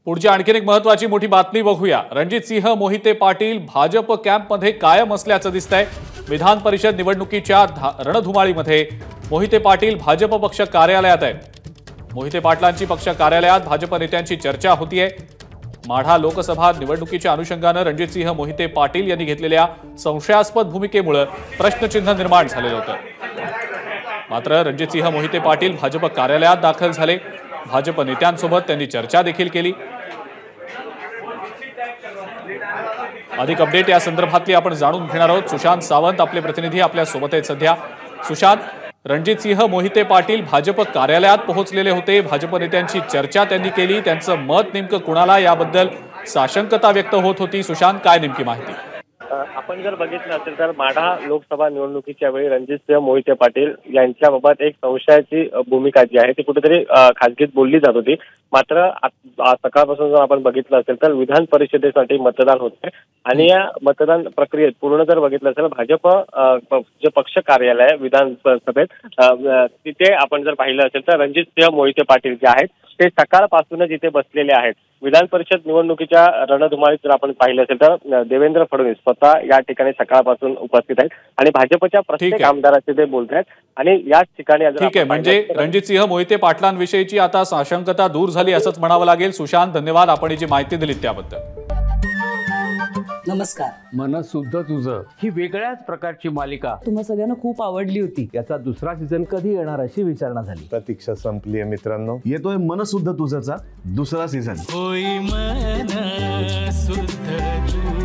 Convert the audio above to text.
पुढची आणखीन एक महत्त्वाची मोठी बातमी बघूया। रणजितसिंह मोहिते पाटील भाजप कॅम्पमध्ये कायम असल्याचं दिसतंय। विधान परिषद निवडणुकीच्या रणधुमाळीमध्ये मोहिते पाटील भाजप पक्ष कार्यालयात आहेत। मोहिते पाटलांची पक्ष कार्यालयात भाजप नेत्यांची चर्चा होतीये। माढा लोकसभा निवडणुकीच्या अनुषंगाने रणजितसिंह मोहिते पाटील यांनी घेतलेल्या संशयास्पद भूमिकेमुळे प्रश्नचिन्ह निर्माण झालेलं होतं। मात्र रणजितसिंह मोहिते पाटील भाजप कार्यालयात दाखल झाले। भाजप नेत्यांसोबत त्यांनी चर्चा देखील केली। अधिक अपडेट या संदर्भातली आपण जाणून घेणार आहोत। सुशांत सावंत आपले प्रतिनिधी आपल्या सोबत आहेत सध्या। सुशांत, रणजितसिंह मोहिते पाटील भाजप कार्यालयात पोहोचलेले होते। भाजप नेत्यांची चर्चा त्यांनी केली। त्यांचं मत नेमकं कुणाला याबद्दल साशंकता व्यक्त होत होती। सुशांत, काय नेमकी माहिती? आपण जर बघितलं असेल तर माढा लोकसभा निवडणुकीच्या वेळी रणजितसिंह मोहिते पाटील यांच्याबाबत एक संशयाची भूमिका जी आहे ती कुठेतरी खासगीत बोलली जात होती। मात्र सकाळपासून जर आपण बघितलं असेल तर विधान परिषदेसाठी मतदान होते आणि या मतदान प्रक्रियेत पूर्ण जर बघितलं असेल भाजप जे पक्ष कार्यालय विधानसभेत तिथे आपण जर पाहिलं असेल तर रणजितसिंह मोहिते पाटील जे आहेत ते सकाळपासूनच इथे बसलेले आहेत। विधान परिषद निवडणुकीच्या रणधुमाळीत जर आपण पाहिलं असेल तर देवेंद्र फडणवीस स्वतः या ठिकाणी सकाळपासून उपस्थित आहेत आणि भाजपच्या प्रत्येक आमदाराचे ते बोलत आहेत आणि याच ठिकाणी ठीक आहे, म्हणजे रणजितसिंह मोहिते पाटलांविषयीची आता साशंकता दूर झाली असंच म्हणावं लागेल। सुशांत, धन्यवाद आपण जी माहिती दिलीत त्याबद्दल। नमस्कार। मन सुद्धा तुझं ही वेगळ्याच प्रकारची मालिका तुम्हा सगळ्यांना खूप आवडली होती। याचा दुसरा सीझन कधी येणार अशी विचारणा झाली। प्रतीक्षा संपली आहे मित्रांनो। येतोय मन सुद्धा तुझाचा दुसरा सीझन। होई मन सुद्धा